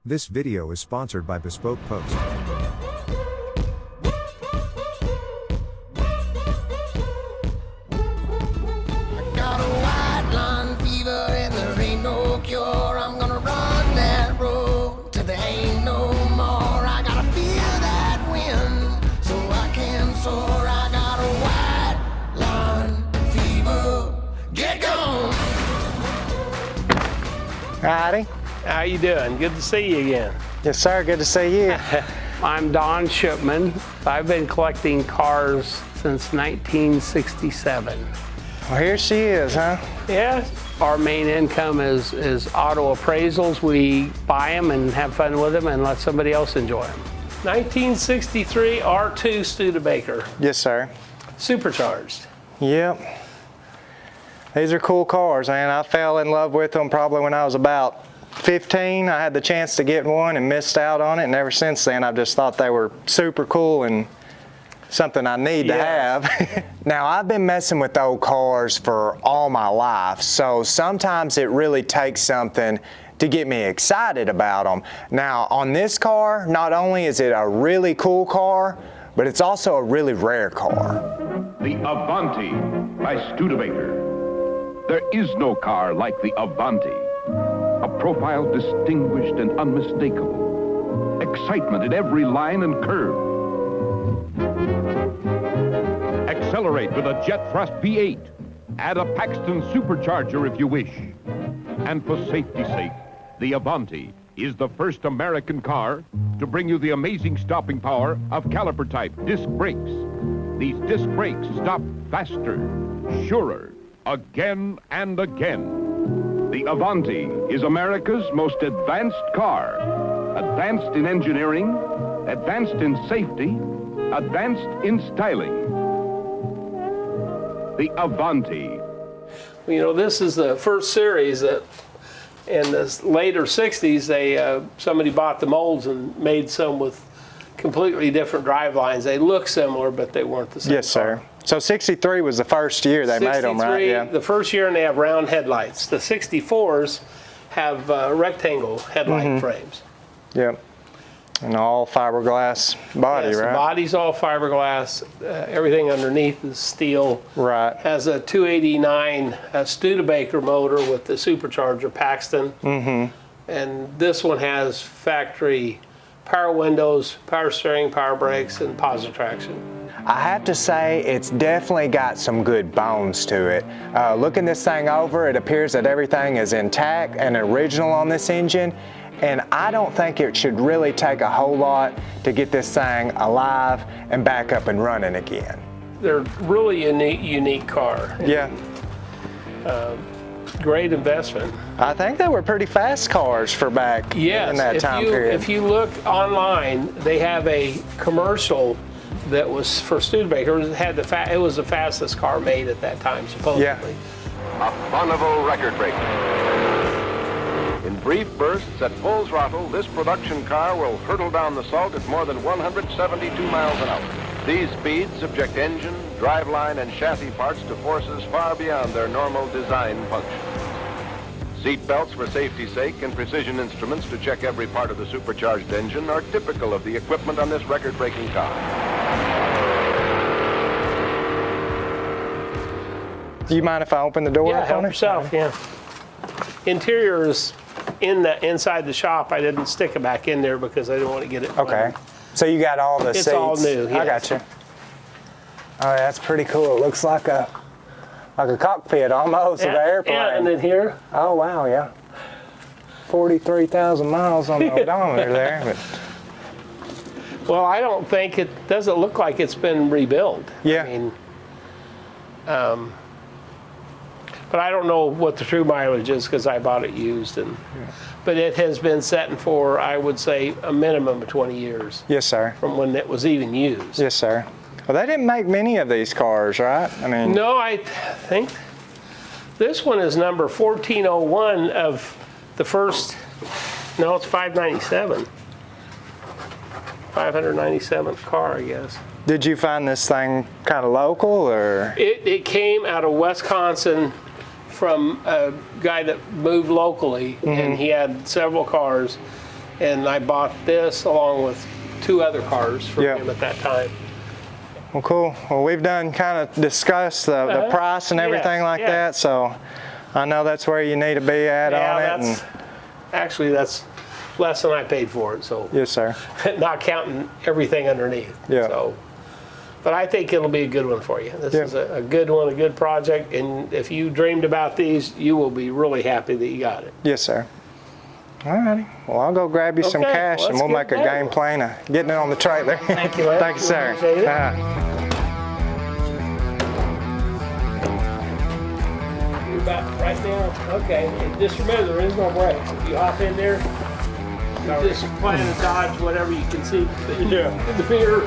This video is sponsored by Bespoke Post. Howdy. How you doing? Good to see you again. Yes, sir. Good to see you. I'm Don Shipman. I've been collecting cars since 1967. Well, here she is, huh? Yeah. Our main income is auto appraisals. We buy them and have fun with them and let somebody else enjoy them. 1963 R2 Studebaker. Yes, sir. Supercharged. Yep. These are cool cars, man. I fell in love with them probably when I was about 15. I had the chance to get one and missed out on it, and ever since then I've just thought they were super cool and something I need to have. Now, I've been messing with old cars for all my life, so sometimes it really takes something to get me excited about them. Now, on this car, not only is it a really cool car, but it's also a really rare car. The Avanti by Studebaker. There is no car like the Avanti. A profile distinguished and unmistakable. Excitement in every line and curve. Accelerate with a jet thrust V8. Add a Paxton supercharger if you wish. And for safety's sake, the Avanti is the first American car to bring you the amazing stopping power of caliper-type disc brakes. These disc brakes stop faster, surer, again and again. The Avanti is America's most advanced car. Advanced in engineering, advanced in safety, advanced in styling. The Avanti. You know, this is the first series that in the later 60s, somebody bought the molds and made some with completely different drive lines. They look similar, but they weren't the same. Yes, sir. So 63 was the first year they made them, right? Yeah. The first year, and they have round headlights. The 64s have rectangle headlight frames. Yep. And all fiberglass body, Yes, right? the body's all fiberglass. Everything underneath is steel. Right. Has a 289 Studebaker motor with the supercharger Paxton. And this one has factory power windows, power steering, power brakes, and positive traction. I have to say it's definitely got some good bones to it. Looking this thing over, it appears that everything is intact and original on this engine, and I don't think it should really take a whole lot to get this thing alive and back up and running again. They're really unique car. Yeah. Great investment. I think they were pretty fast cars for back in that time period. If you look online, they have a commercial that was for Studebaker. It was the fastest car made at that time, supposedly. Yeah. A Bonneville record break. In brief bursts at full throttle, this production car will hurtle down the salt at more than 172 miles an hour. These speeds subject engine, driveline, and chassis parts to forces far beyond their normal design function. Seat belts for safety's sake and precision instruments to check every part of the supercharged engine are typical of the equipment on this record-breaking car. Do you mind if I open the door Yeah, up help on it? yourself, yeah. Interior is inside the shop. I didn't stick it back in there because I didn't want to get it. Okay. So you got all the seats? It's all new, I yes. got you. Oh, that's pretty cool. It looks like a cockpit almost of an airplane. Yeah, and then here. Oh, wow, yeah. 43,000 miles on the odometer there. But Well, I don't think it doesn't look like it's been rebuilt. Yeah. I mean, but I don't know what the true mileage is because I bought it used, but it has been setting for, I would say, a minimum of 20 years. Yes, sir. From when it was even used. Yes, sir. Well, they didn't make many of these cars, right? I mean, No, I think this one is number 1401 of the first. No, it's 597. 597th car, I guess. did you find this thing kind of local, or? It came out of Wisconsin from a guy that moved locally, and he had several cars. and I bought this along with 2 other cars from Yeah. him at that time. Well, cool. Well, we've done kind of discussed the price and everything like that, so I know that's where you need to be at on it. Actually, that's less than I paid for it, so. Yes, sir. Not counting everything underneath. Yeah. So, but I think it'll be a good one for you. This is a good one, a good project, and if you dreamed about these, you will be really happy that you got it. Yes, sir. All righty. Well, I'll go grab you some cash, and we'll make a game plan of getting it on the trailer. Thank you, Wyatt. Thank you, sir. Appreciate it. You're about right now. Okay. And just remember, there is no brakes. If you hop in there, you just plan to dodge whatever you can see in the mirror.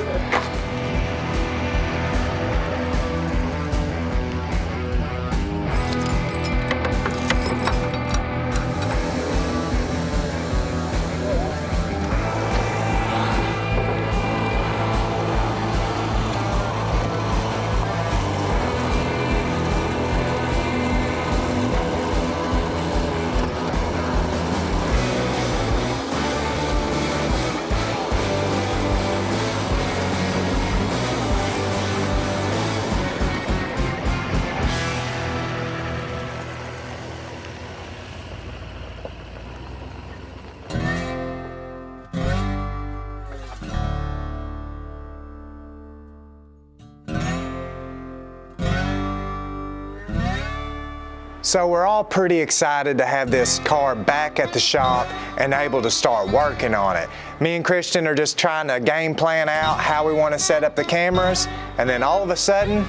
So we're all pretty excited to have this car back at the shop and able to start working on it. Me and Christian are just trying to game plan out how we want to set up the cameras, and then all of a sudden,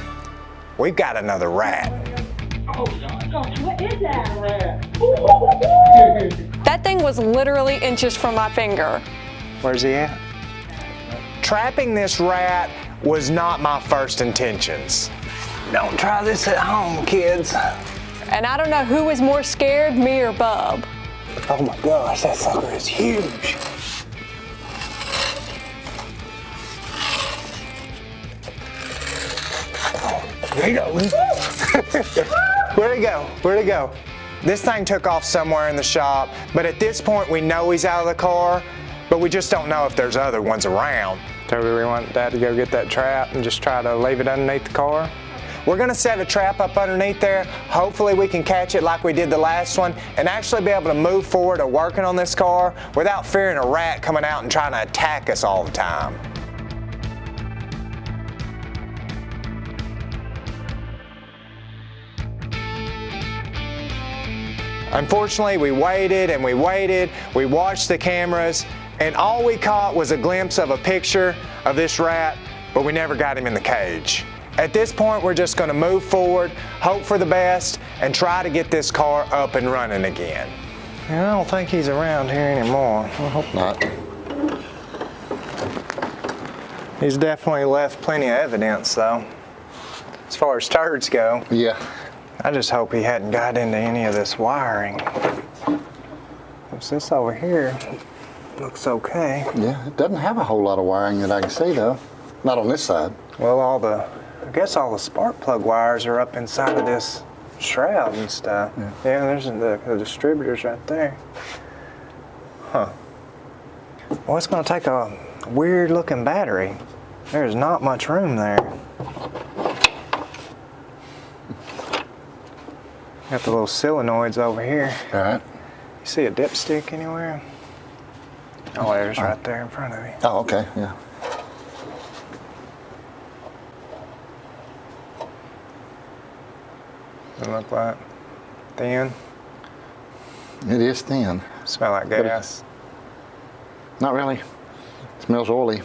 we've got another rat. Oh gosh, what is that rat? That thing was literally inches from my finger. Where's he at? Trapping this rat was not my first intentions. Don't try this at home, kids. And I don't know who was more scared, me or Bub. Oh my gosh, that sucker is huge. There he goes. Where'd he go? Where'd he go? This thing took off somewhere in the shop, but at this point we know he's out of the car, but we just don't know if there's other ones around. So we want Dad to go get that trap and just try to leave it underneath the car. We're gonna set a trap up underneath there. Hopefully we can catch it like we did the last one and actually be able to move forward to working on this car without fearing a rat coming out and trying to attack us all the time. Unfortunately, we waited and we waited, we watched the cameras, and all we caught was a glimpse of a picture of this rat, but we never got him in the cage. At this point, we're just gonna move forward, hope for the best, and try to get this car up and running again. And I don't think he's around here anymore. I hope not. He's definitely left plenty of evidence though, as far as turds go. Yeah. I just hope he hadn't got into any of this wiring. What's this over here? Looks okay. Yeah, it doesn't have a whole lot of wiring that I can see though. Not on this side. Well, I guess all the spark plug wires are up inside of this shroud and stuff. Yeah, there's the distributors right there. Huh. Well, it's gonna take a weird looking battery. There's not much room there. Got the little solenoids over here. All right. You see a dipstick anywhere? Oh, there's right there in front of you. Oh, okay, yeah. Doesn't look like thin. It is thin. Smell like gas. Not really. It smells oily.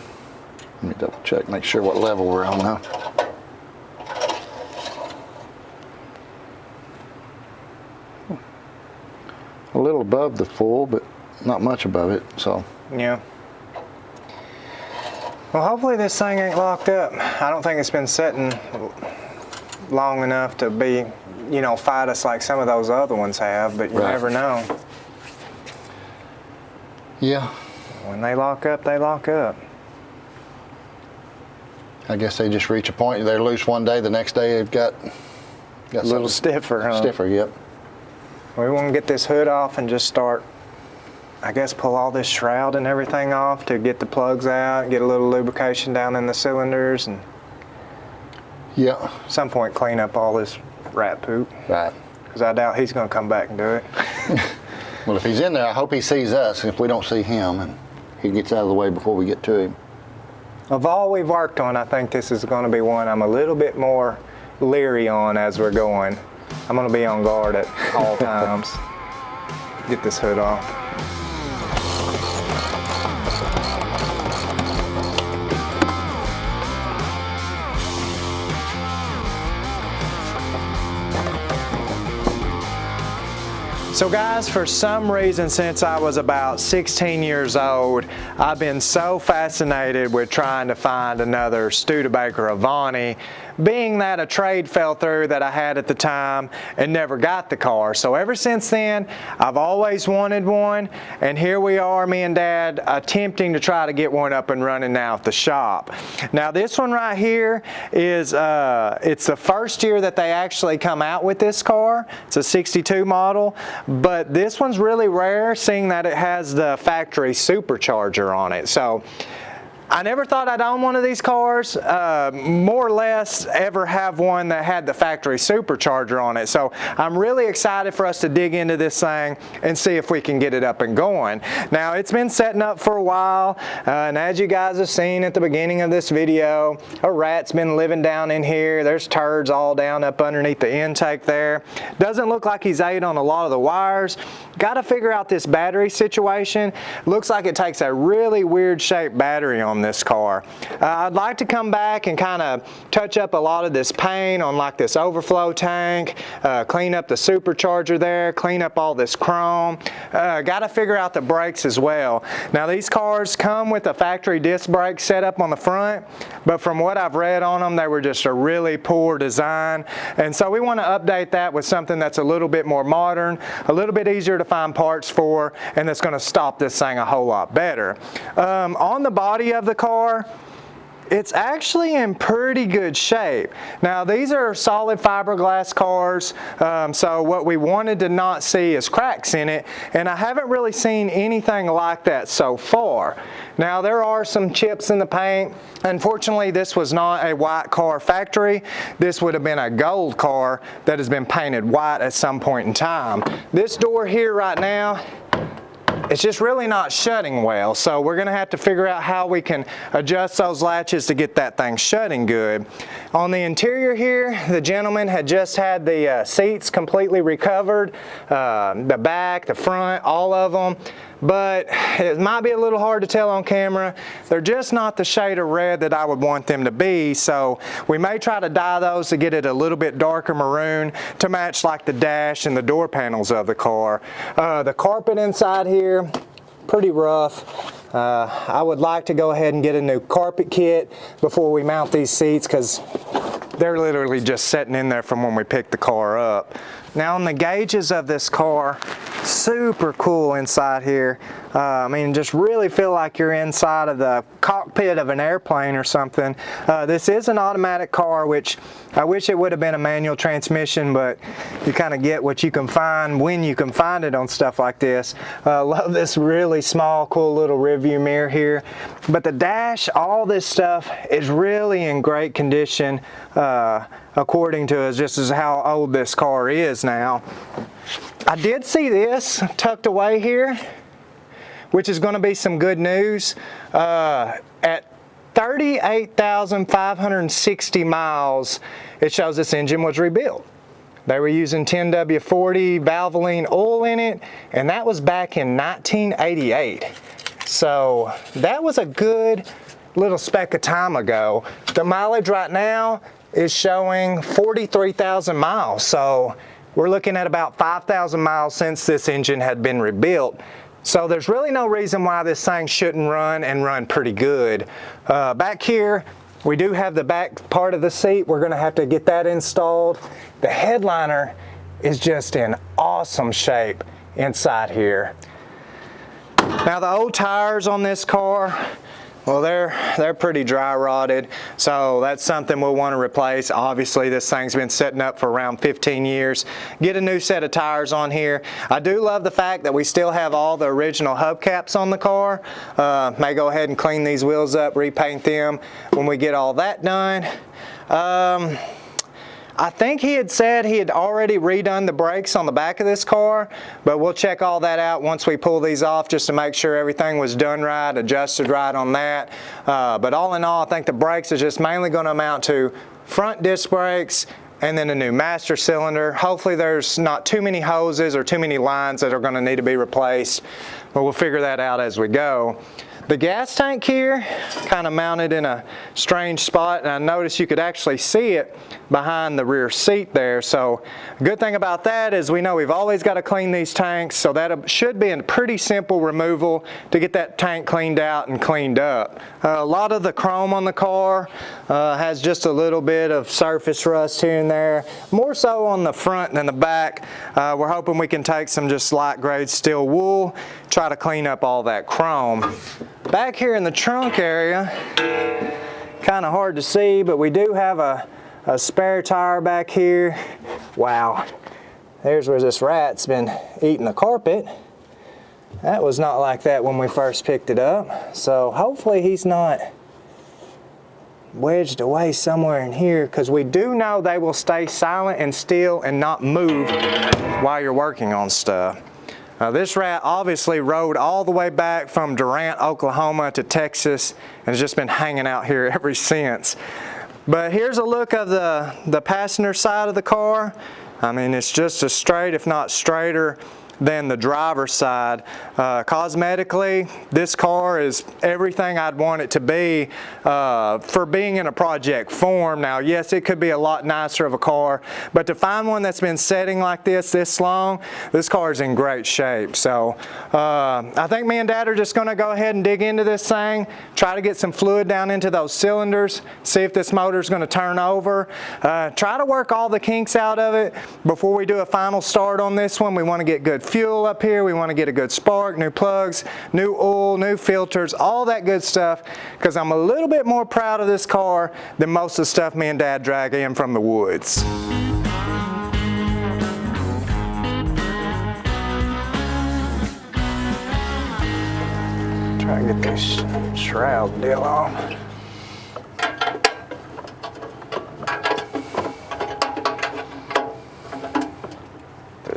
Let me double check, make sure what level we're on now. A little above the full, but not much above it, so. Yeah. Well, hopefully this thing ain't locked up. I don't think it's been sitting long enough to be, you know, fight us like some of those other ones have, but you never know. Yeah. When they lock up, they lock up. I guess they just reach a point, they're loose one day, the next day they've got A little stiffer, huh? Stiffer, yep. We want to get this hood off and just start I guess, pull all this shroud and everything off to get the plugs out, get a little lubrication down in the cylinders, and Yeah. at some point clean up all this rat poop. Right. Because I doubt he's going to come back and do it. Well, if he's in there, I hope he sees us if we don't see him, and he gets out of the way before we get to him. Of all we've worked on, I think this is going to be one I'm a little bit more leery on as we're going. I'm going to be on guard at all times. Get this hood off. So guys, for some reason since I was about 16 years old, I've been so fascinated with trying to find another Studebaker Avanti, being that a trade fell through that I had at the time and never got the car. So ever since then, I've always wanted one, and here we are, me and Dad, attempting to try to get one up and running now at the shop. Now this one right here is, it's the first year that they actually come out with this car. It's a 62 model. But this one's really rare, seeing that it has the factory supercharger on it. So I never thought I'd own one of these cars, more or less ever have one that had the factory supercharger on it. So I'm really excited for us to dig into this thing and see if we can get it up and going. Now it's been setting up for a while, and as you guys have seen at the beginning of this video, a rat's been living down in here. There's turds all down up underneath the intake there. Doesn't look like he's ate on a lot of the wires. Got to figure out this battery situation. Looks like it takes a really weird shaped battery on this car. I'd like to come back and kind of touch up a lot of this paint on like this overflow tank, clean up the supercharger there, clean up all this chrome. Got to figure out the brakes as well. Now these cars come with a factory disc brake set up on the front, but from what I've read on them, they were just a really poor design. And so we want to update that with something that's a little bit more modern, a little bit easier to find parts for, and that's going to stop this thing a whole lot better. On the body of the car, it's actually in pretty good shape. Now these are solid fiberglass cars, so what we wanted to not see is cracks in it, and I haven't really seen anything like that so far. Now there are some chips in the paint. Unfortunately, this was not a white car factory. This would have been a gold car that has been painted white at some point in time. This door here right now, it's just really not shutting well, so we're going to have to figure out how we can adjust those latches to get that thing shutting good. On the interior here, the gentleman had just had the seats completely recovered, the back, the front, all of them. But it might be a little hard to tell on camera. They're just not the shade of red that I would want them to be, so we may try to dye those to get it a little bit darker maroon to match like the dash and the door panels of the car. The carpet inside here, pretty rough. I would like to go ahead and get a new carpet kit before we mount these seats, because they're literally just sitting in there from when we picked the car up. Now on the gauges of this car, super cool inside here. I mean, just really feel like you're inside of the cockpit of an airplane or something. This is an automatic car, which I wish it would have been a manual transmission, but you kind of get what you can find when you can find it on stuff like this. Love this really small, cool little rear view mirror here. But the dash, all this stuff is really in great condition, according to us, just as how old this car is now. I did see this tucked away here, which is going to be some good news. At 38,560 miles, it shows this engine was rebuilt. They were using 10W40 Valvoline oil in it, and that was back in 1988. So that was a good little speck of time ago. The mileage right now is showing 43,000 miles. So we're looking at about 5,000 miles since this engine had been rebuilt. So there's really no reason why this thing shouldn't run and run pretty good. Back here, we do have the back part of the seat. We're gonna have to get that installed. The headliner is just in awesome shape inside here. Now the old tires on this car, Well, they're pretty dry rotted, so that's something we'll want to replace. Obviously, this thing's been sitting up for around 15 years. Get a new set of tires on here. I do love the fact that we still have all the original hubcaps on the car. May go ahead and clean these wheels up, repaint them when we get all that done. I think he had said he had already redone the brakes on the back of this car, but we'll check all that out once we pull these off just to make sure everything was done right, adjusted right on that. But all in all, I think the brakes is just mainly going to amount to front disc brakes and then a new master cylinder. Hopefully there's not too many hoses or too many lines that are going to need to be replaced, but we'll figure that out as we go. The gas tank here kind of mounted in a strange spot, and I noticed you could actually see it behind the rear seat there. So a good thing about that is we know we've always got to clean these tanks, so that should be a pretty simple removal to get that tank cleaned out and cleaned up. A lot of the chrome on the car has just a little bit of surface rust here and there, more so on the front than the back. We're hoping we can take some just light grade steel wool, try to clean up all that chrome. Back here in the trunk area, kind of hard to see, but we do have a spare tire back here. Wow, there's where this rat's been eating the carpet. That was not like that when we first picked it up, so hopefully he's not wedged away somewhere in here, because we do know they will stay silent and still and not move while you're working on stuff. This rat obviously rode all the way back from Durant, Oklahoma to Texas and has just been hanging out here ever since. But here's a look of the passenger side of the car. I mean, it's just as straight, if not straighter, than the driver's side. Cosmetically, this car is everything I'd want it to be for being in a project form. Now, yes, it could be a lot nicer of a car, but to find one that's been setting like this long, this car is in great shape. So I think me and Dad are just going to go ahead and dig into this thing, try to get some fluid down into those cylinders, see if this motor is going to turn over, try to work all the kinks out of it before we do a final start on this one. We want to get good fuel up here, we want to get a good spark, new plugs, new oil, new filters, all that good stuff, because I'm a little bit more proud of this car than most of the stuff me and Dad drag in from the woods. Try and get this shroud deal off.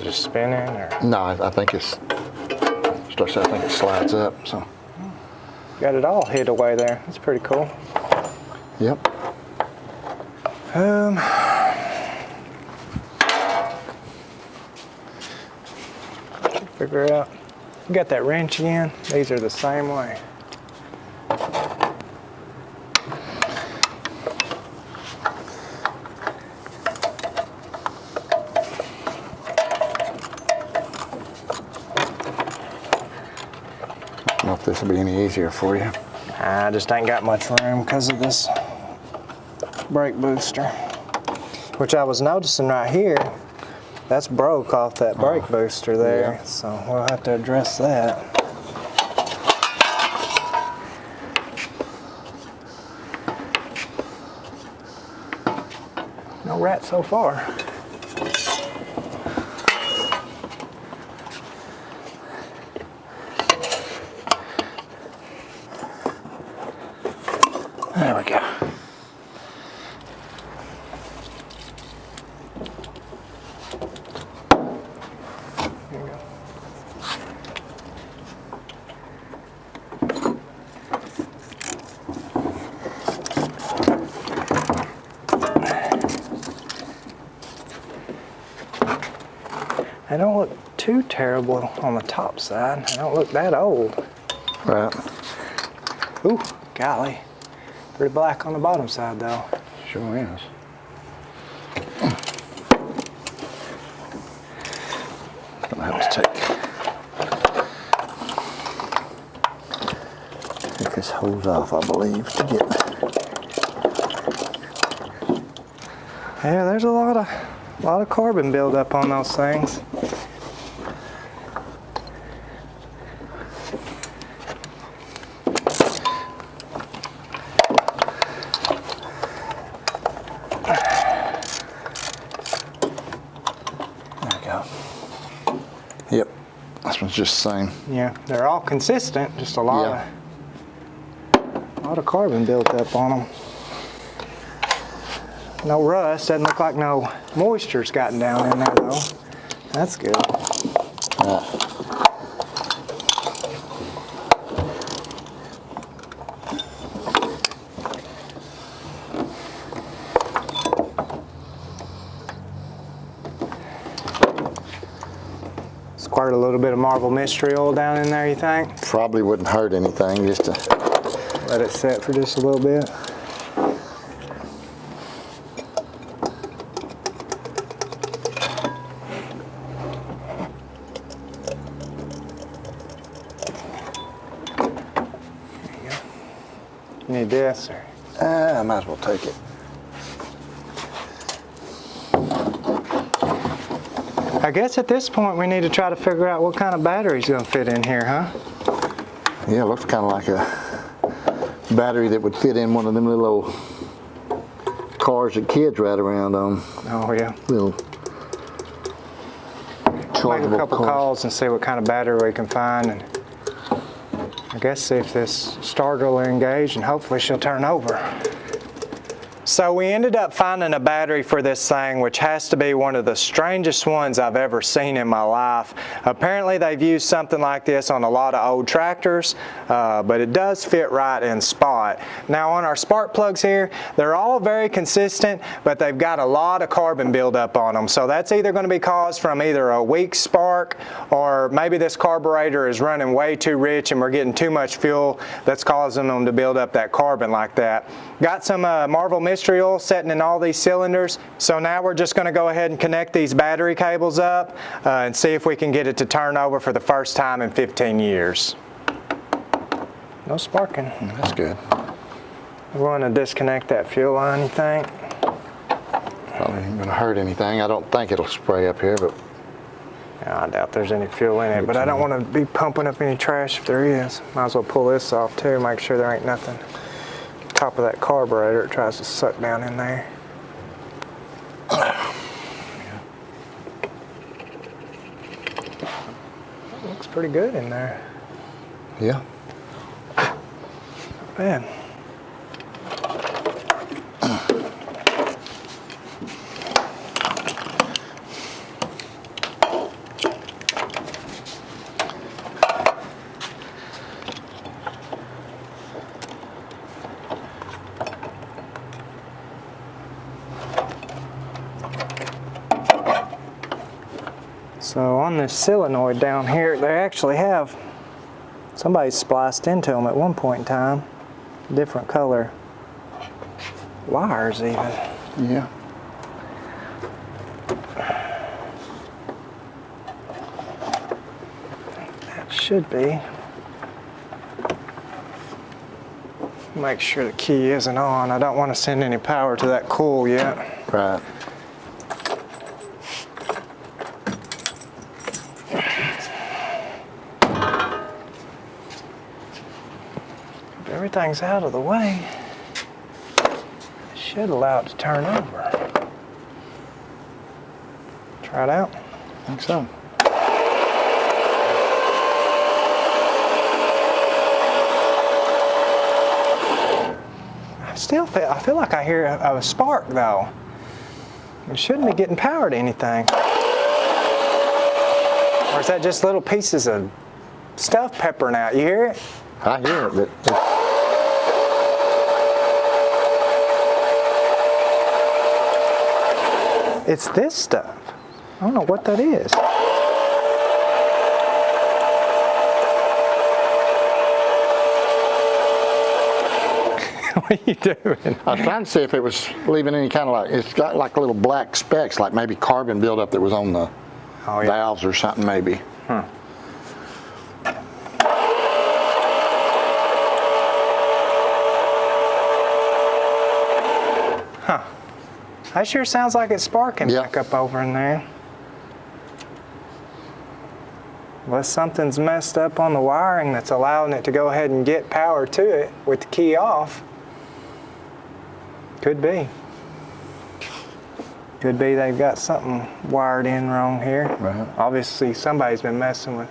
Just spinning, or? No, I think it's, I think it slides up, so. Got it all hid away there. That's pretty cool. Yep. Figure out. You got that wrench again? These are the same way. I don't know if this will be any easier for you. I just ain't got much room because of this brake booster, which I was noticing right here. That's broke off that brake booster there, yeah. So we'll have to address that. No rat so far. There we go. Here we go. They don't look too terrible on the top side. They don't look that old. Right. Ooh, golly. Pretty black on the bottom side though. Sure is. Gonna have to take this hose off, I believe, to get. Yeah, there's a lot of carbon buildup on those things. one's just the same. Yeah, they're all consistent, just a lot of carbon built up on them. No rust, doesn't look like no moisture's gotten down in there though. That's good. Squirt a little bit of Marvel Mystery Oil down in there, you think? Probably wouldn't hurt anything just to let it set for just a little bit. You need this, or? I might as well take it. I guess at this point we need to try to figure out what kind of battery's going to fit in here, huh? Yeah, it looks kind of like a battery that would fit in one of them little old cars that kids ride around on. Oh yeah. Little Make a couple calls and see what kind of battery we can find, and I guess see if this starter will engage, and hopefully she'll turn over. So we ended up finding a battery for this thing, which has to be one of the strangest ones I've ever seen in my life. Apparently they've used something like this on a lot of old tractors, but it does fit right in spot. Now on our spark plugs here, they're all very consistent, but they've got a lot of carbon buildup on them. So that's either going to be caused from either a weak spark, or maybe this carburetor is running way too rich and we're getting too much fuel that's causing them to build up that carbon like that. Got some Marvel Mystery Oil setting in all these cylinders. So now we're just going to go ahead and connect these battery cables up and see if we can get it to turn over for the first time in 15 years. No sparking. That's good. We want to disconnect that fuel line, you think? Probably ain't going to hurt anything. I don't think it'll spray up here, but Yeah, I doubt there's any fuel in it, but I don't want to be pumping up any trash if there is. Might as well pull this off too, make sure there ain't nothing top of that carburetor. It tries to suck down in there. Looks pretty good in there. yeah. Not bad. So on this solenoid down here, they actually have, somebody spliced into them at one point in time, different color wires even. Yeah. That should be. Make sure the key isn't on. I don't want to send any power to that coil yet. Right. Everything's out of the way. It should allow it to turn over. Try it out. I think so. I feel like I hear a spark though. It shouldn't be getting power to anything. Or is that just little pieces of stuff peppering out? You hear it? I hear it, but it's this stuff. I don't know what that is. What are you doing? I was trying to see if it was leaving any kind of like, it's got like little black specks, like maybe carbon buildup that was on the valves or something maybe. Huh. Huh. That sure sounds like it's sparking back up over in there. Unless something's messed up on the wiring that's allowing it to go ahead and get power to it with the key off. Could be. Could be they've got something wired in wrong here. Right. Obviously somebody's been messing with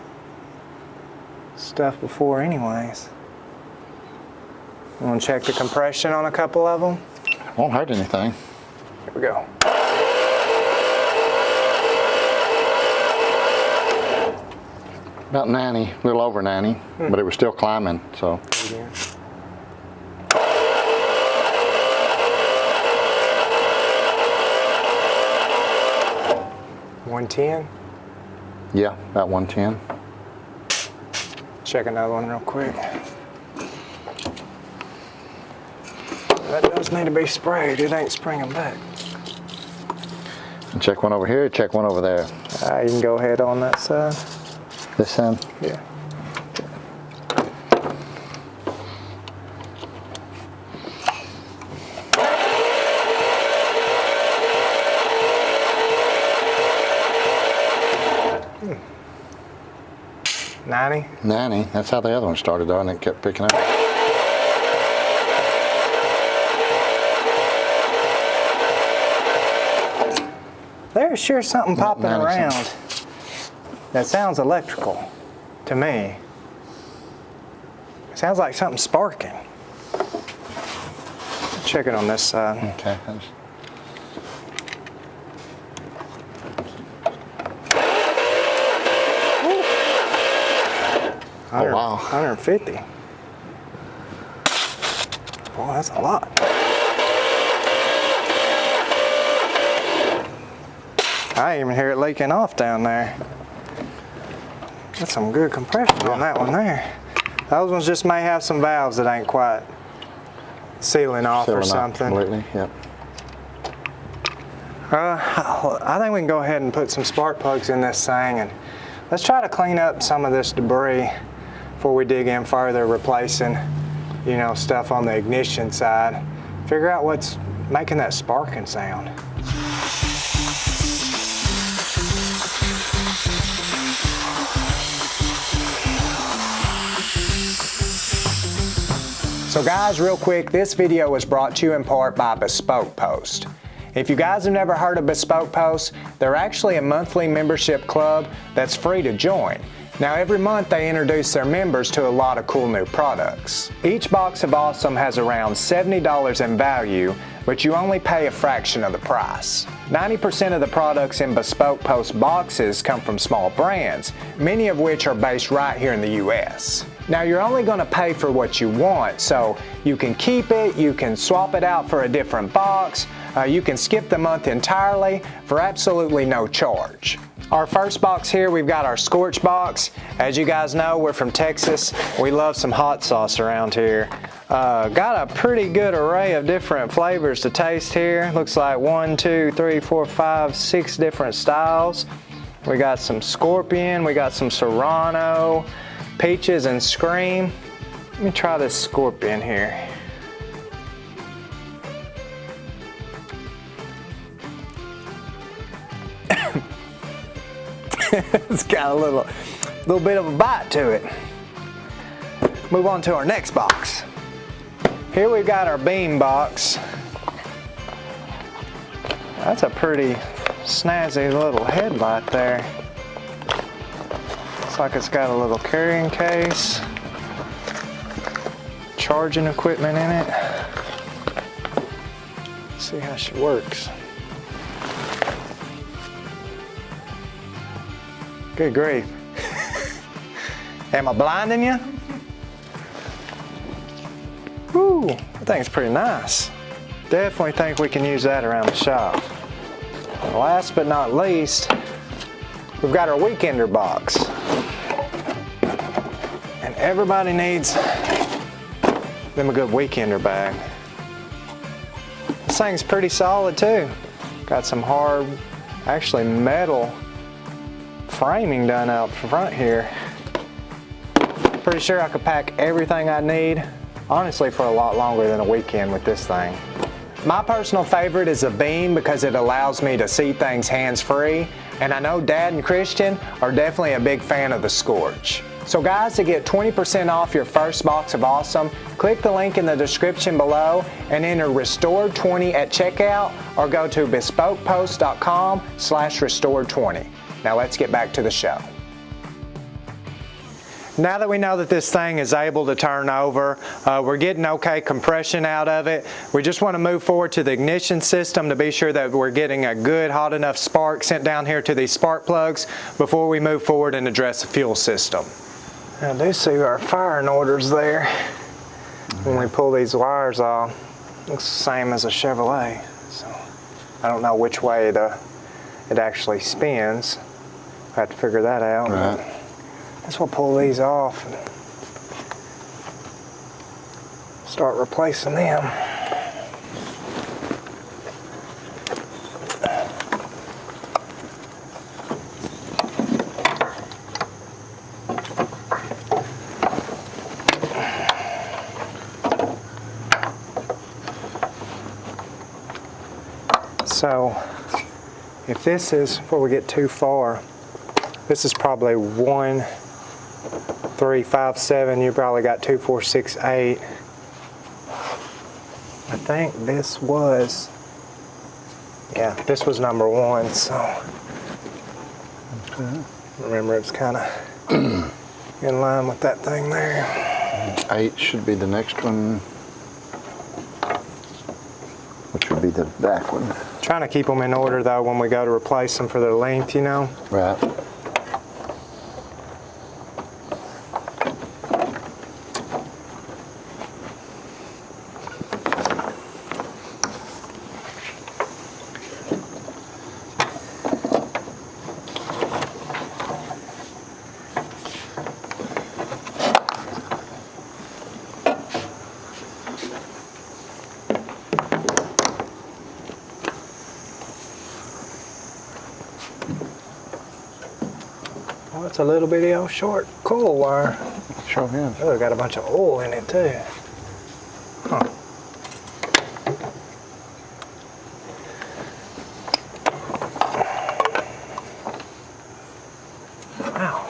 stuff before anyways. You want to check the compression on a couple of them? Won't hurt anything. Here we go. About 90, a little over 90, but it was still climbing, so. 110. Yeah, about 110. Check another one real quick. That does need to be sprayed. It ain't springing back. And check one over here, check one over there. You can go ahead on that side. This side? Yeah. Hmm. 90? 90, that's how the other one started though, and it kept picking up. There's sure something popping 90 around. something. That sounds electrical to me. It sounds like something sparking. Check it on this side. Okay. Oh, wow. 150. Boy, that's a lot. I even hear it leaking off down there. That's some good compression on that one there. Those ones just may have some valves that ain't quite sealing off or something. Completely, yep. I think we can go ahead and put some spark plugs in this thing, and let's try to clean up some of this debris before we dig in further, replacing, you know, stuff on the ignition side. Figure out what's making that sparking sound. So guys, real quick, this video was brought to you in part by Bespoke Post. If you guys have never heard of Bespoke Post, they're actually a monthly membership club that's free to join. Now every month they introduce their members to a lot of cool new products. Each box of Awesome has around $70 in value, but you only pay a fraction of the price. 90% of the products in Bespoke Post boxes come from small brands, many of which are based right here in the US. Now you're only going to pay for what you want, so you can keep it, you can swap it out for a different box, you can skip the month entirely for absolutely no charge. Our first box here, we've got our Scorch box. As you guys know, we're from Texas. We love some hot sauce around here. Got a pretty good array of different flavors to taste here. Looks like 1, 2, 3, 4, 5, 6 different styles. We got some Scorpion, we got some Serrano, Peaches and Scream. Let me try this Scorpion here. It's got a little bit of a bite to it. Move on to our next box. Here we've got our Beam box. That's a pretty snazzy little headlight there. Looks like it's got a little carrying case, charging equipment in it. Let's see how she works. Good grief. Am I blinding you? Woo, that thing's pretty nice. Definitely think we can use that around the shop. And last but not least, we've got our Weekender box. And everybody needs them a good Weekender bag. This thing's pretty solid too. Got some hard, actually metal framing done out front here. Pretty sure I could pack everything I need, honestly, for a lot longer than a weekend with this thing. My personal favorite is a Beam because it allows me to see things hands-free, and I know Dad and Christian are definitely a big fan of the Scorch. So guys, to get 20% off your first box of Awesome, click the link in the description below and enter Restored20 at checkout, or go to bespokepost.com/restored20. Now let's get back to the show. now that we know that this thing is able to turn over, we're getting okay compression out of it. We just want to move forward to the ignition system to be sure that we're getting a good hot enough spark sent down here to these spark plugs before we move forward and address the fuel system. I do see our firing orders there. When we pull these wires off, looks the same as a Chevrolet. So I don't know which way it actually spins. I have to figure that out. Right. I guess we'll pull these off and start replacing them. So if this is, before we get too far, this is probably 1, 3, 5, 7. You probably got 2, 4, 6, 8. I think this was, yeah, this was number 1. So remember, it's kind of in line with that thing there. 8 should be the next one, which would be the back one. Trying to keep them in order though when we go to replace them for their length, you know. Right. Oh, it's a little bitty old short coil wire. Sure is. Oh, it got a bunch of oil in it too. Huh. Wow.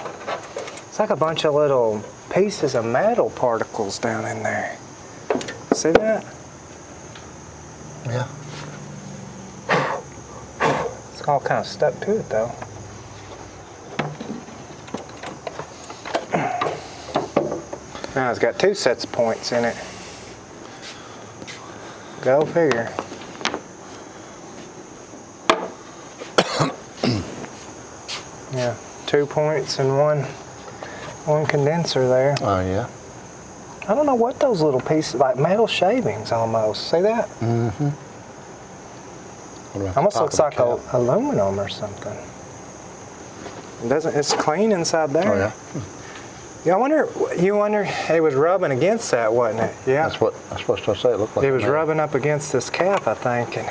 It's like a bunch of little pieces of metal particles down in there. See that? Yeah. It's all kind of stuck to it though. Now it's got 2 sets of points in it. Go figure. Yeah, 2 points and one condenser there. Oh, yeah. I don't know what those little pieces, like metal shavings almost. See that? Mm-hmm. Almost looks like aluminum or something. It doesn't. It's clean inside there. Oh, yeah. Yeah, you wonder, it was rubbing against that, wasn't it? Yeah. That's what I was supposed to say. It looked like It was metal. rubbing up against this cap, I think, and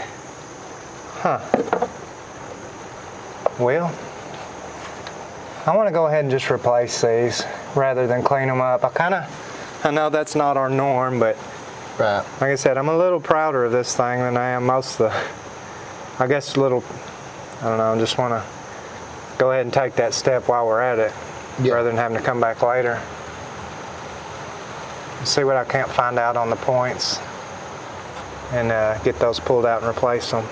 well, I want to go ahead and just replace these rather than clean them up. I know that's not our norm, but Right. like I said, I'm a little prouder of this thing than I am most of the, I guess I don't know, just want to go ahead and take that step while we're at it. Yeah. Rather than having to come back later. See what I can't find out on the points and get those pulled out and replace them.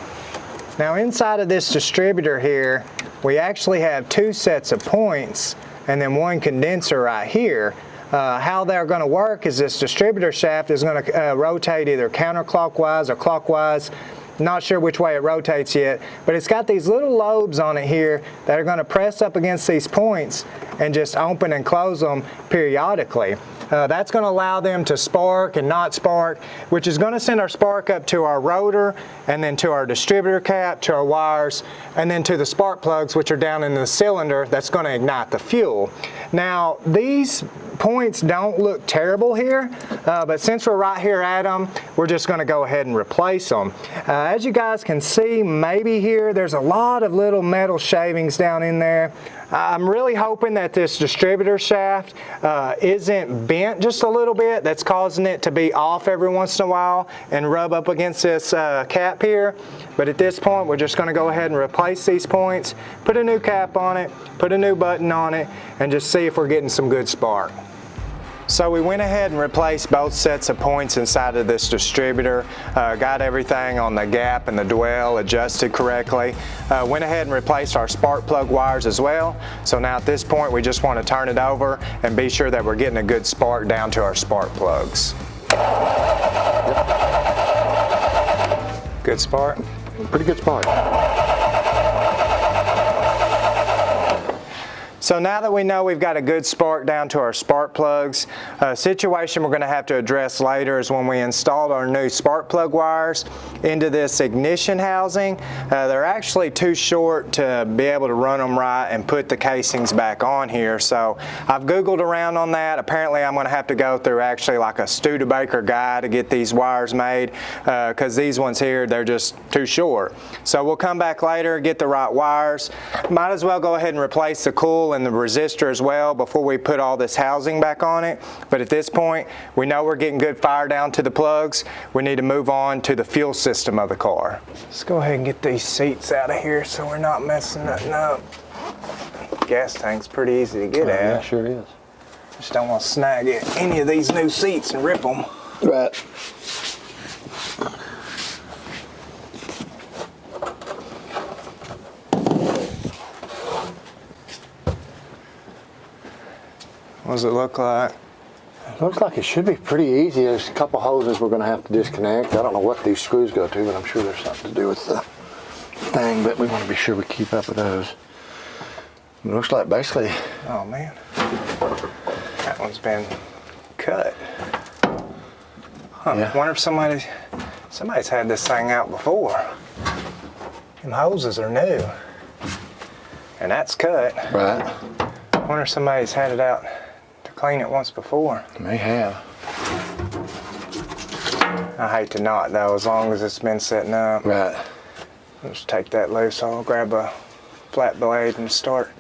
Now inside of this distributor here, we actually have 2 sets of points and then 1 condenser right here. How they're going to work is this distributor shaft is going to rotate either counterclockwise or clockwise. Not sure which way it rotates yet, but it's got these little lobes on it here that are going to press up against these points and just open and close them periodically. That's going to allow them to spark and not spark, which is going to send our spark up to our rotor and then to our distributor cap, to our wires, and then to the spark plugs, which are down in the cylinder that's going to ignite the fuel. Now, these points don't look terrible here, but since we're right here at them, we're just going to go ahead and replace them. As you guys can see, maybe here, there's a lot of little metal shavings down in there. I'm really hoping that this distributor shaft isn't bent just a little bit. That's causing it to be off every once in a while and rub up against this cap here. But at this point, we're just going to go ahead and replace these points, put a new cap on it, put a new button on it, and just see if we're getting some good spark. So we went ahead and replaced both sets of points inside of this distributor, got everything on the gap and the dwell adjusted correctly, went ahead and replaced our spark plug wires as well. So now at this point we just want to turn it over and be sure that we're getting a good spark down to our spark plugs. Good spark? Pretty good spark. So now that we know we've got a good spark down to our spark plugs, a situation we're going to have to address later is when we installed our new spark plug wires into this ignition housing. They're actually too short to be able to run them right and put the casings back on here. So I've Googled around on that. Apparently I'm going to have to go through actually like a Studebaker guide to get these wires made because these ones here, they're just too short. So we'll come back later, get the right wires. Might as well go ahead and replace the coil and the resistor as well before we put all this housing back on it. But at this point, we know we're getting good fire down to the plugs. We need to move on to the fuel system of the car. Let's go ahead and get these seats out of here so we're not messing nothing up. Gas tank's pretty easy to get at. Yeah, sure is. Just don't want to snag any of these new seats and rip them. Right. What does it look like? Looks like it should be pretty easy. There's a couple hoses we're going to have to disconnect. I don't know what these screws go to, but I'm sure there's something to do with the thing, but we want to be sure we keep up with those. It looks like basically... Oh man, that one's been cut. Huh, Yeah. Wonder if somebody's had this thing out before. Them hoses are new. And that's cut. Right. Wonder if somebody's had it out to clean it once before. May have. I hate to not though, as long as it's been setting up. Right. I'll just take that loose. I'll grab a flat blade and start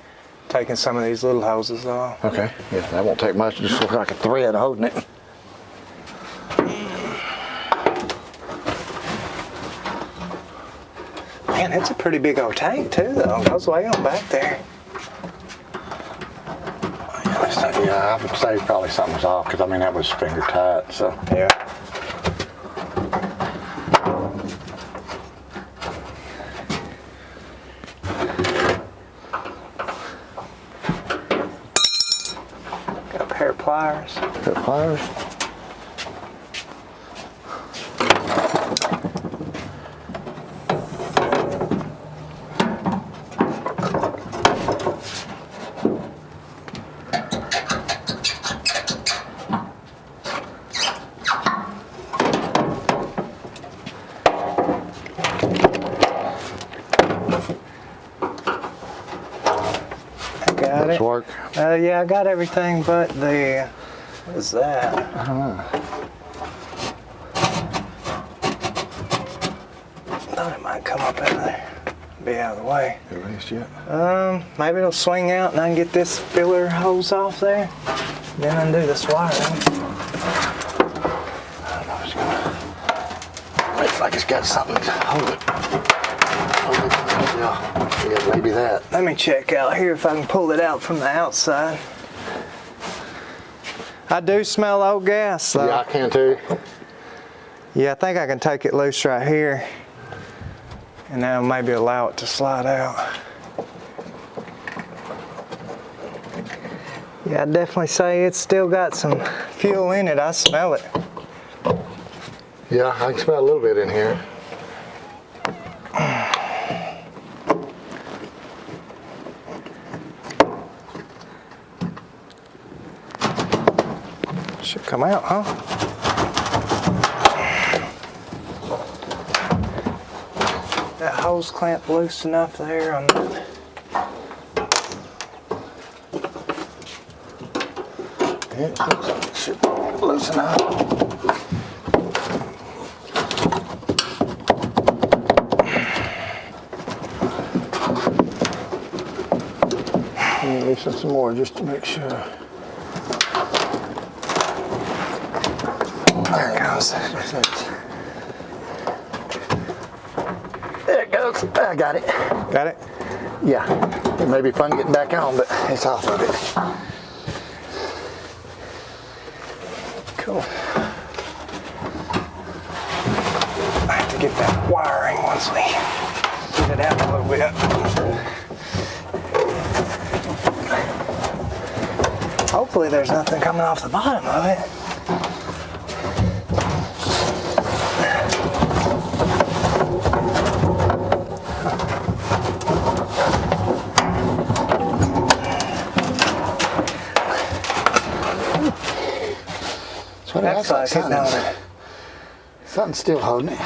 taking some of these little hoses off. Okay. Yeah, that won't take much. Just look like a thread holding it. Man, it's a pretty big old tank too though. It goes way on back there. Yeah, I would say probably something's off because I mean that was finger tight. So Yeah. Got a pair of pliers. put pliers. Got it. Work. Yeah, I got everything but the, what is that? I don't know. Thought it might come up out of there. Be out of the way. At least yet. Maybe it'll swing out and I can get this filler hose off there. Then undo this wiring. I don't know. It's gonna. Looks like it's got something to hold it. Yeah, maybe that. Let me check out here if I can pull it out from the outside. I do smell old gas though. Yeah, I can too. Yeah, I think I can take it loose right here. And that'll maybe allow it to slide out. Yeah, I'd definitely say it's still got some fuel in it. I smell it. Yeah, I can smell a little bit in here. Should come out, huh? That hose clamp loose enough there on that. It looks like it should loosen up. Let me loosen some more just to make sure. There it goes. There it goes. I got it. Got it? Yeah. It may be fun getting back on, but it's off of it. Cool. I have to get that wiring once we get it out a little bit. Hopefully there's nothing coming off the bottom of it. So that's like something's still holding it.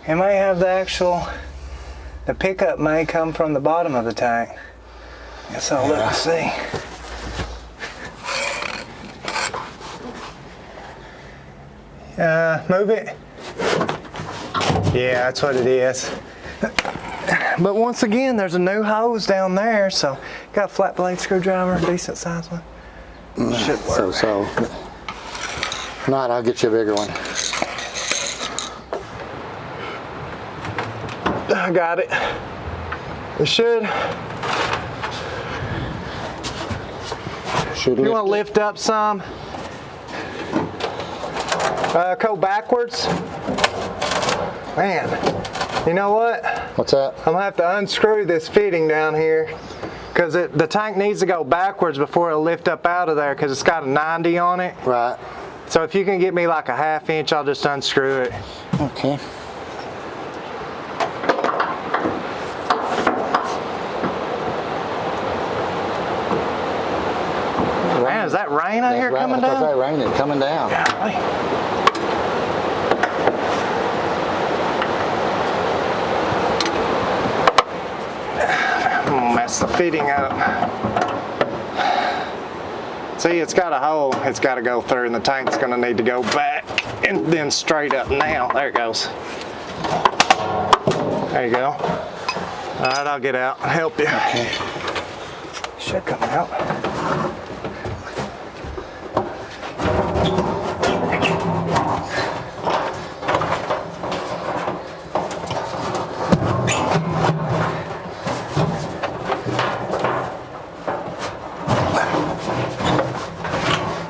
It may have the pickup may come from the bottom of the tank. Guess I'll look and see. Move it. Yeah, that's what it is. But once again, there's a new hose down there, so got a flat blade screwdriver, decent size one. Should work. So. If not, I'll get you a bigger one. I got it. It should. You want to lift up some? Go backwards. Man, you know what? What's that? I'm gonna have to unscrew this fitting down here because the tank needs to go backwards before it'll lift up out of there because it's got a 90 on it. Right. So if you can get me like a 1/2 inch, I'll just unscrew it. Okay. Man, is that rain out here coming down? That's right, raining, coming down. Golly. Mess the fitting up. See, it's got a hole it's got to go through, and the tank's going to need to go back and then straight up now. There it goes. There you go. All right, I'll get out and help you. Okay. Should come out.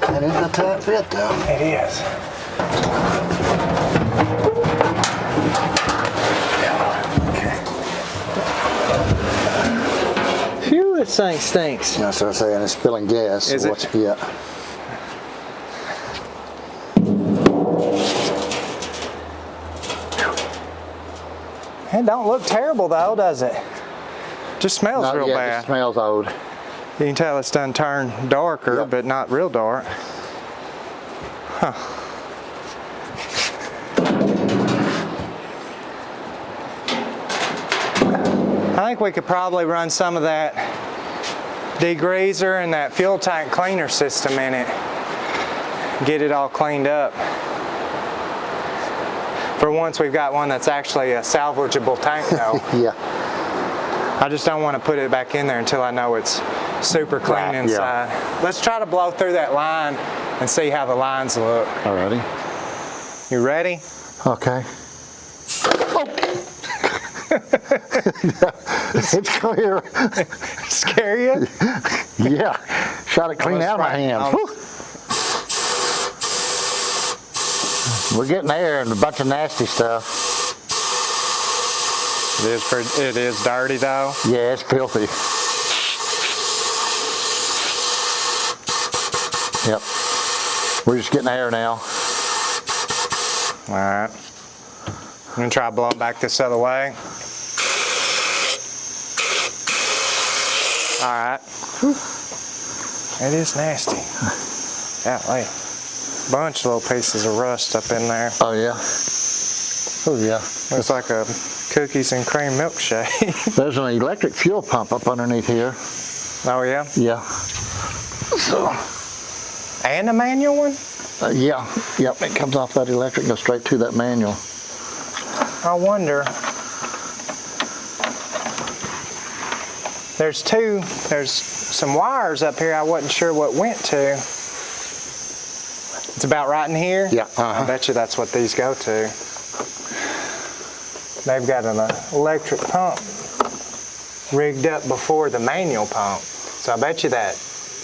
That is a tight fit though. It is. Phew, this thing stinks. That's what I'm saying, it's spilling gas. Is it? Yeah. It don't look terrible though, does it? Just smells real It bad. just smells old. You can tell it's done turned darker, Yep. but not real dark. Huh. I think we could probably run some of that degreaser and that fuel tank cleaner system in it. Get it all cleaned up. For once, we've got one that's actually a salvageable tank though. Yeah. I just don't want to put it back in there until I know it's super clean Right, inside. yeah. Let's try to blow through that line and see how the lines look. Alrighty. You ready? Okay. It's clear. Scare you? Yeah. Shot it clean out of my hands. Whew. We're getting air and a bunch of nasty stuff. It is dirty though. Yeah, it's filthy. Yep. We're just getting air now. All right. I'm gonna try to blow it back this other way. All right. It is nasty. Golly. Bunch of little pieces of rust up in there. Oh yeah. Oh yeah. Looks like a cookies and cream milkshake. There's an electric fuel pump up underneath here. Oh yeah? Yeah. So. And a manual one? Yeah. Yep. It comes off that electric, goes straight to that manual. I wonder. There's some wires up here I wasn't sure what went to. It's about right in here? Yeah. I bet you that's what these go to. They've got an electric pump rigged up before the manual pump. So I bet you that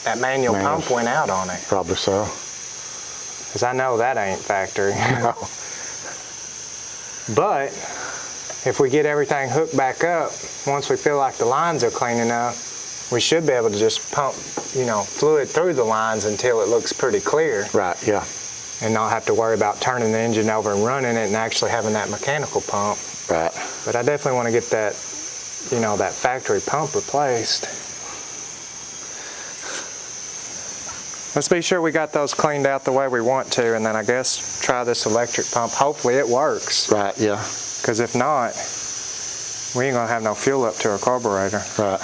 that manual pump went out on it. Probably so. Because I know that ain't factory. No. But if we get everything hooked back up, once we feel like the lines are clean enough, we should be able to just pump, you know, fluid through the lines until it looks pretty clear. Right, yeah. And not have to worry about turning the engine over and running it and actually having that mechanical pump. Right. But I definitely want to get that, you know, that factory pump replaced. Let's be sure we got those cleaned out the way we want to, and then I guess try this electric pump. Hopefully it works. Right, yeah. Because if not, we ain't gonna have no fuel up to our carburetor. Right.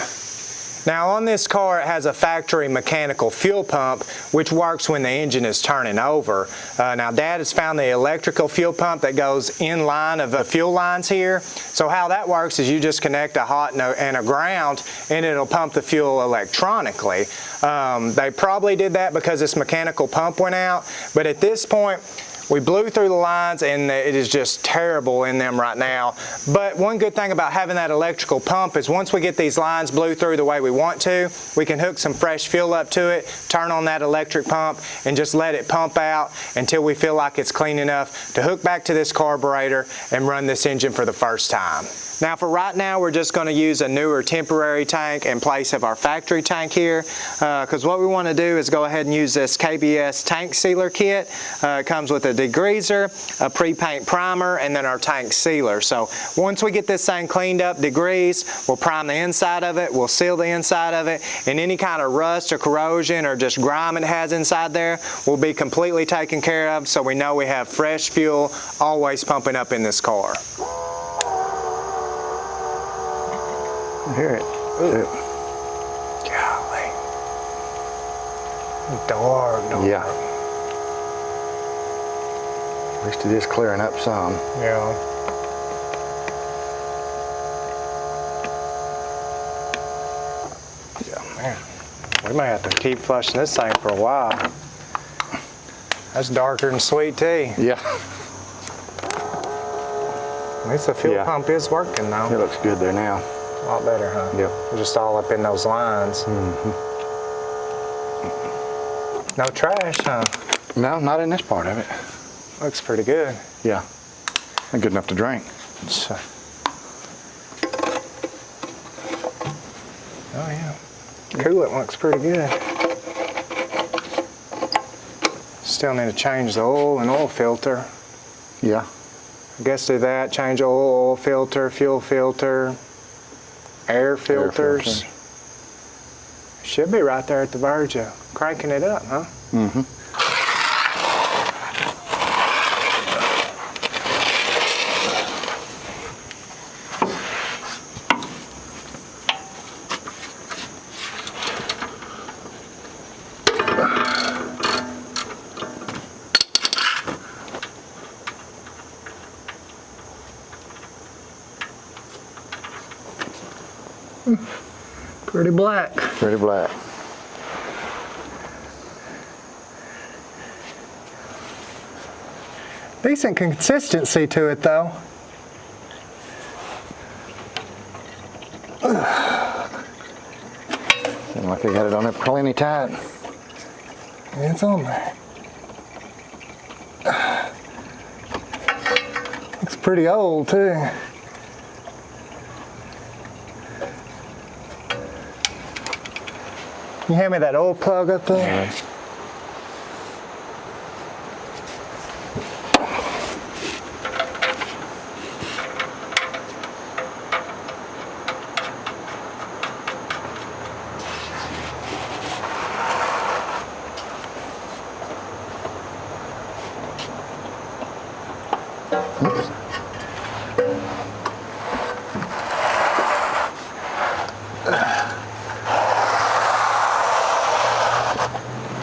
Now on this car, it has a factory mechanical fuel pump, which works when the engine is turning over. Now Dad has found the electrical fuel pump that goes in line of the fuel lines here. So how that works is you just connect a hot and a ground, and it'll pump the fuel electronically. They probably did that because this mechanical pump went out, but at this point, we blew through the lines and it is just terrible in them right now. But one good thing about having that electrical pump is once we get these lines blew through the way we want to, we can hook some fresh fuel up to it, turn on that electric pump, and just let it pump out until we feel like it's clean enough to hook back to this carburetor and run this engine for the first time. Now for right now, we're just going to use a newer temporary tank in place of our factory tank here, because what we want to do is go ahead and use this KBS tank sealer kit. It comes with a degreaser, a pre-paint primer, and then our tank sealer. So once we get this thing cleaned up, degreased, we'll prime the inside of it, we'll seal the inside of it, and any kind of rust or corrosion or just grime it has inside there will be completely taken care of, so we know we have fresh fuel always pumping up in this car. I hear it. Ooh. Golly. Dark. Yeah. At least it is clearing up some. Yeah. Yeah, man. We may have to keep flushing this thing for a while. That's darker than sweet tea. Yeah. At least the fuel pump is working though. It looks good there now. A lot better, huh? Yep. We're just all up in those lines. Mm-hmm. No trash, huh? No, not in this part of it. Looks pretty good. Yeah. And good enough to drink. Oh yeah. Coolant looks pretty good. Still need to change the oil and oil filter. Yeah. I guess do that, change oil filter, fuel filter, air filters. Should be right there at the verge of cranking it up, huh? Mm-hmm. Pretty black. Pretty black. Decent consistency to it though. Seems like they got it on there plenty tight. It's on there. Looks pretty old too. Can you hand me that oil plug up there? Yeah.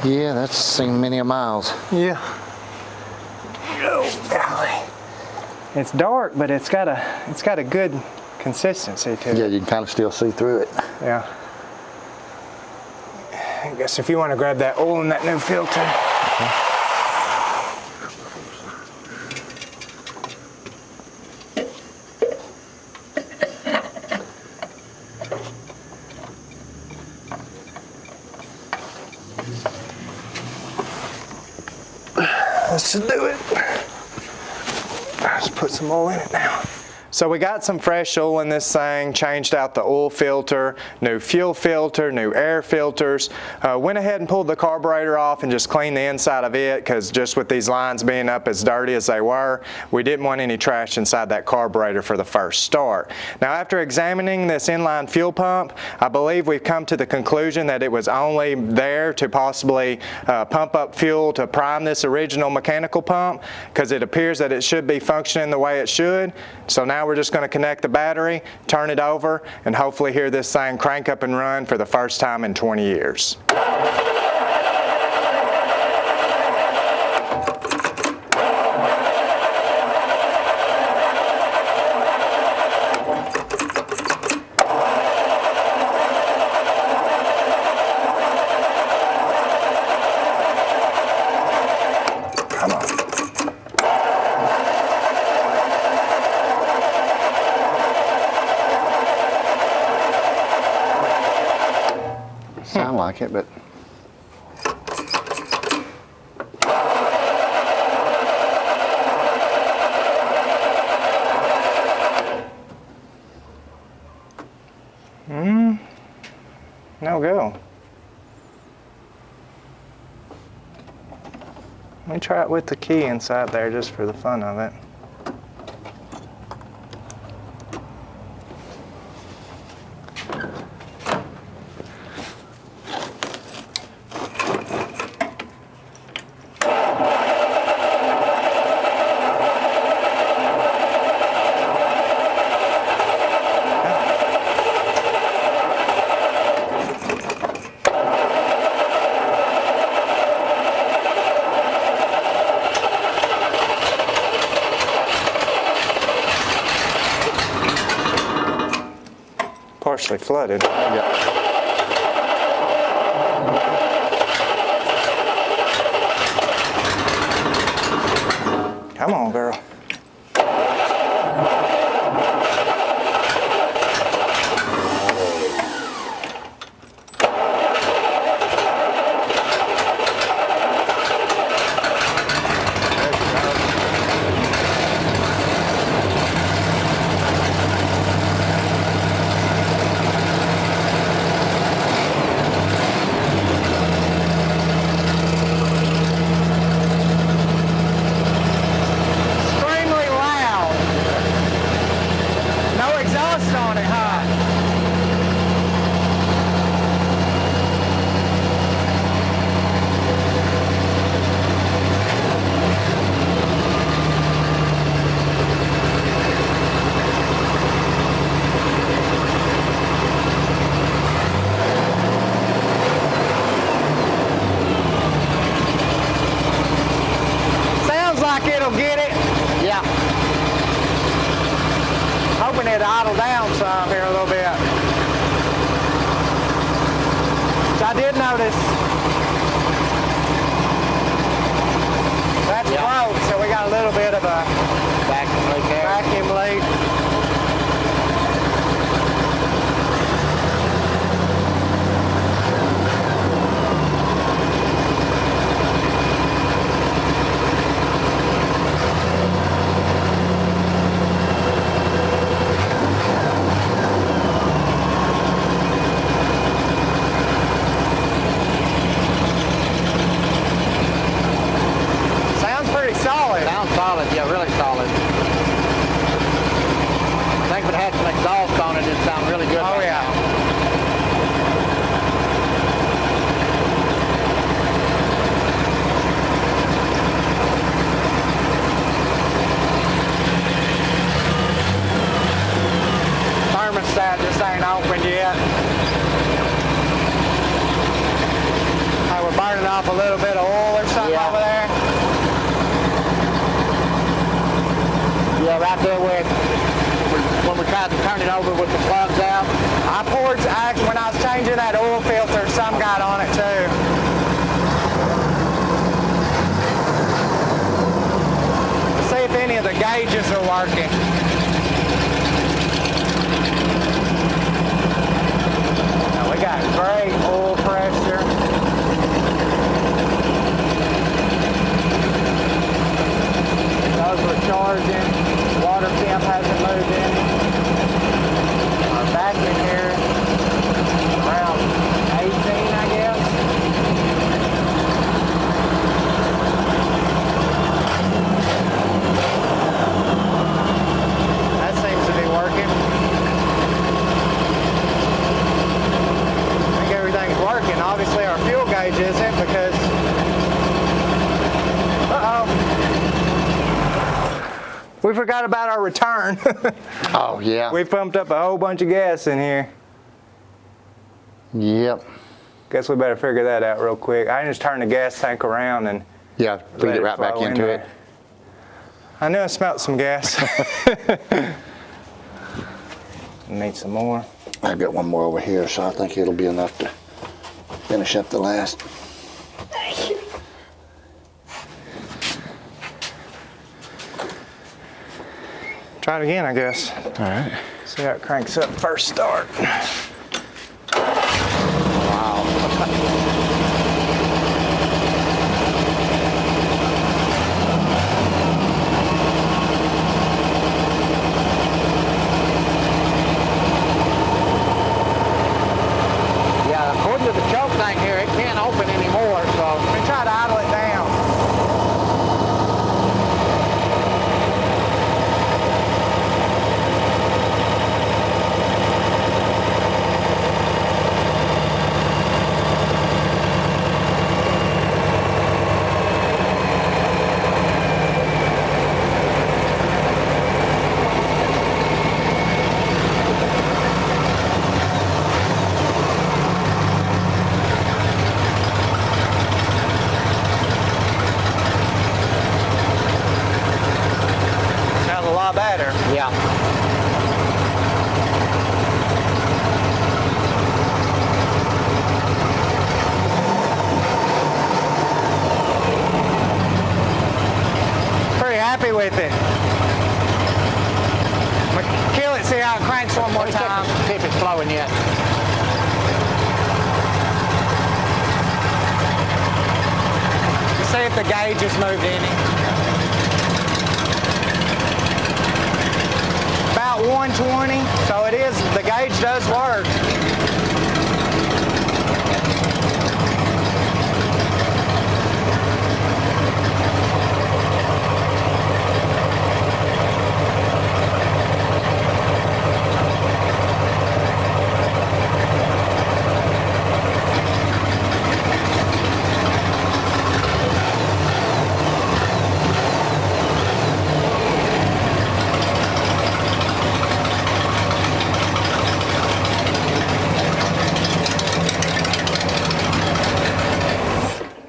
Yeah, that's seen many a miles. Yeah. Oh, golly. It's dark, but it's got a good consistency to it. Yeah, you can kind of still see through it. Yeah. I guess if you want to grab that oil in that new filter. Okay. Let's just do it. Let's put some oil in it now. So we got some fresh oil in this thing, changed out the oil filter, new fuel filter, new air filters. Went ahead and pulled the carburetor off and just cleaned the inside of it, because just with these lines being up as dirty as they were, we didn't want any trash inside that carburetor for the first start. Now after examining this inline fuel pump, I believe we've come to the conclusion that it was only there to possibly pump up fuel to prime this original mechanical pump, because it appears that it should be functioning the way it should. So now we're just going to connect the battery, turn it over, and hopefully hear this thing crank up and run for the first time in 20 years. Sound like it, but No go. Let me try it with the key inside there just for the fun of it. Partially flooded. yeah. Come on, girl. Hoping it idle down some here a little bit. So I did notice that's broke, so we got a little bit of a vacuum leak. Yeah, really solid. I think if it had some exhaust on it, it'd sound really good. Oh, right yeah. now. Thermostat just ain't opened yet. Hey, we're burning off a little bit of oil or something over there. Yeah, right there where when we tried to turn it over with the plugs out. I poured, actually, when I was changing that oil filter, some got on it too. See if any of the gauges are working. Now we got great oil pressure. charging. Water temp hasn't moved any. Our vacuum here, around 18, I guess. That seems to be working. I think everything's working. Obviously our fuel gauge isn't because, we forgot about our return. Oh, yeah. We pumped up a whole bunch of gas in here. Yep. Guess we better figure that out real quick. I just turned the gas tank around and Yeah, feed it right back flow into it. there. I knew I smelled some gas. Need some more. I've got one more over here, so I think it'll be enough to finish up the last. Try it again, I guess. All right. See how it cranks up first start. Wow. Yeah, according to the choke tank here, it can't open anymore, so Let me try to idle it down. Sounds a lot better. yeah. Pretty happy with it. I'm gonna kill it, see how it cranks one more time. See if it's flowing yet. See if the gauge has moved any. About 120, so it is, the gauge does work.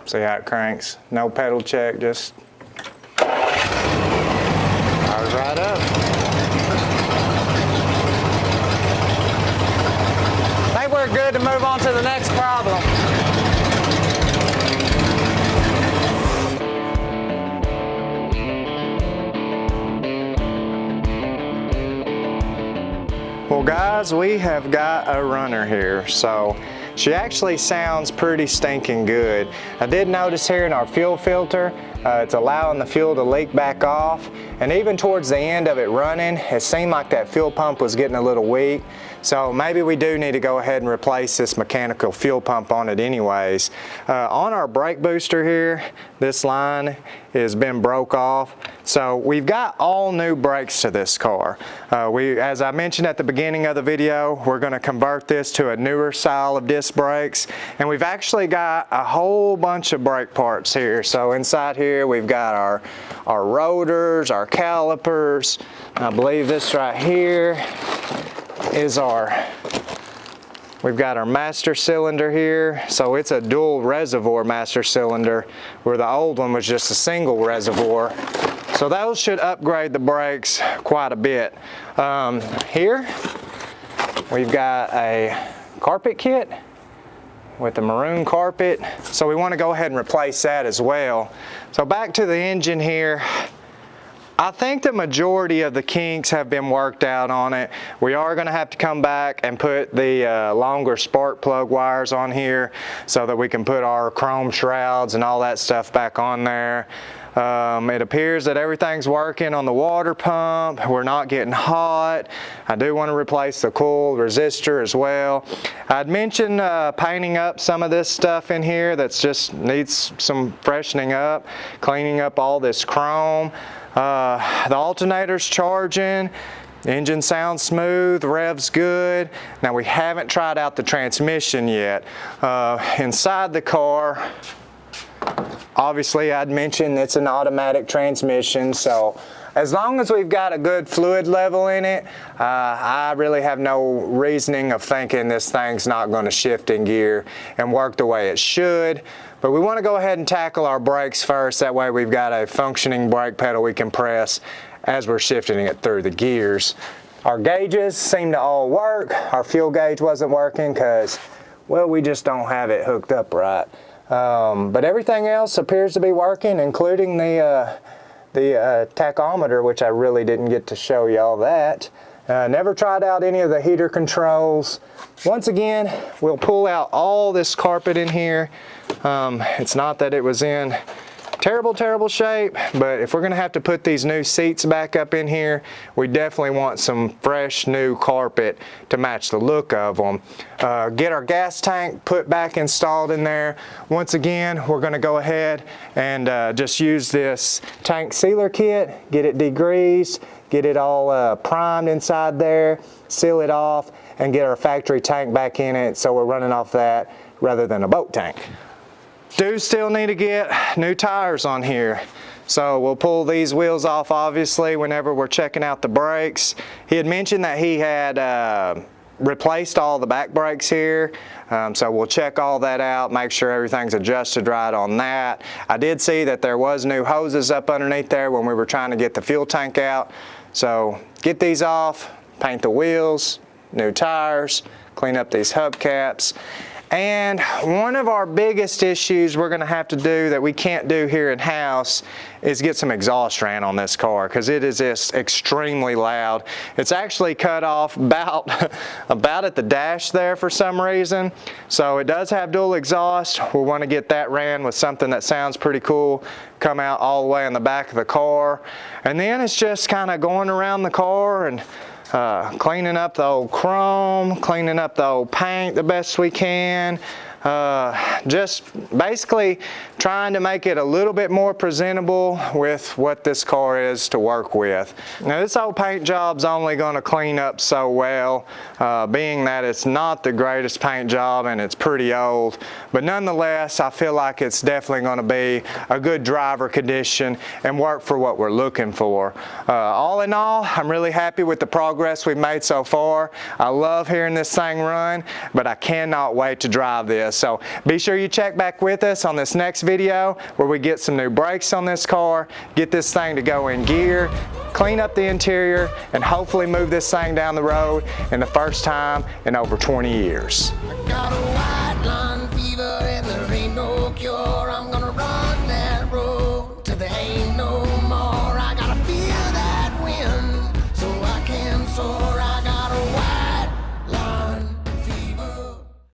See how it cranks. No pedal check, just Fires right up. I think we're good to move on to the next problem. Well guys, we have got a runner here. So she actually sounds pretty stinking good. I did notice here in our fuel filter, it's allowing the fuel to leak back off. And even towards the end of it running, it seemed like that fuel pump was getting a little weak. So maybe we do need to go ahead and replace this mechanical fuel pump on it anyways. On our brake booster here, this line has been broke off. So we've got all new brakes to this car. As I mentioned at the beginning of the video, we're going to convert this to a newer style of disc brakes. And we've actually got a whole bunch of brake parts here. So inside here we've got our rotors, our calipers. I believe this right here is we've got our master cylinder here. So it's a dual reservoir master cylinder, where the old one was just a single reservoir. So those should upgrade the brakes quite a bit. Here we've got a carpet kit with the maroon carpet. So we want to go ahead and replace that as well. So back to the engine here. I think the majority of the kinks have been worked out on it. We are going to have to come back and put the longer spark plug wires on here so that we can put our chrome shrouds and all that stuff back on there. It appears that everything's working on the water pump. We're not getting hot. I do want to replace the coil resistor as well. I'd mentioned painting up some of this stuff in here that's just needs some freshening up, cleaning up all this chrome. The alternator's charging. The engine sounds smooth, revs good. Now we haven't tried out the transmission yet. Inside the car, obviously I'd mentioned it's an automatic transmission, so as long as we've got a good fluid level in it, I really have no reasoning of thinking this thing's not going to shift in gear and work the way it should. But we want to go ahead and tackle our brakes first, that way we've got a functioning brake pedal we can press as we're shifting it through the gears. Our gauges seem to all work. Our fuel gauge wasn't working because, well, we just don't have it hooked up right. But everything else appears to be working, including the tachometer, which I really didn't get to show y'all that. Never tried out any of the heater controls. Once again, we'll pull out all this carpet in here. It's not that it was in terrible shape, but if we're gonna have to put these new seats back up in here, we definitely want some fresh new carpet to match the look of them. Get our gas tank put back installed in there. Once again, we're gonna go ahead and just use this tank sealer kit, get it degreased, get it all primed inside there, seal it off, and get our factory tank back in it so we're running off that rather than a boat tank. Do still need to get new tires on here. So we'll pull these wheels off obviously whenever we're checking out the brakes. He had mentioned that he had replaced all the back brakes here. So we'll check all that out, make sure everything's adjusted right on that. I did see that there was new hoses up underneath there when we were trying to get the fuel tank out. So get these off, paint the wheels, new tires, clean up these hubcaps. And one of our biggest issues we're gonna have to do that we can't do here in-house is get some exhaust ran on this car, because it is just extremely loud. It's actually cut off about at the dash there for some reason. So it does have dual exhaust. We'll wanna get that ran with something that sounds pretty cool, come out all the way in the back of the car. And then it's just kinda going around the car and cleaning up the old chrome, cleaning up the old paint the best we can. Just basically trying to make it a little bit more presentable with what this car is to work with. Now this old paint job's only going to clean up so well, being that it's not the greatest paint job and it's pretty old, but nonetheless I feel like it's definitely going to be a good driver condition and work for what we're looking for. All in all, I'm really happy with the progress we've made so far. I love hearing this thing run, but I cannot wait to drive this. So be sure you check back with us on this next video where we get some new brakes on this car, get this thing to go in gear, clean up the interior, and hopefully move this thing down the road in the first time in over 20 years.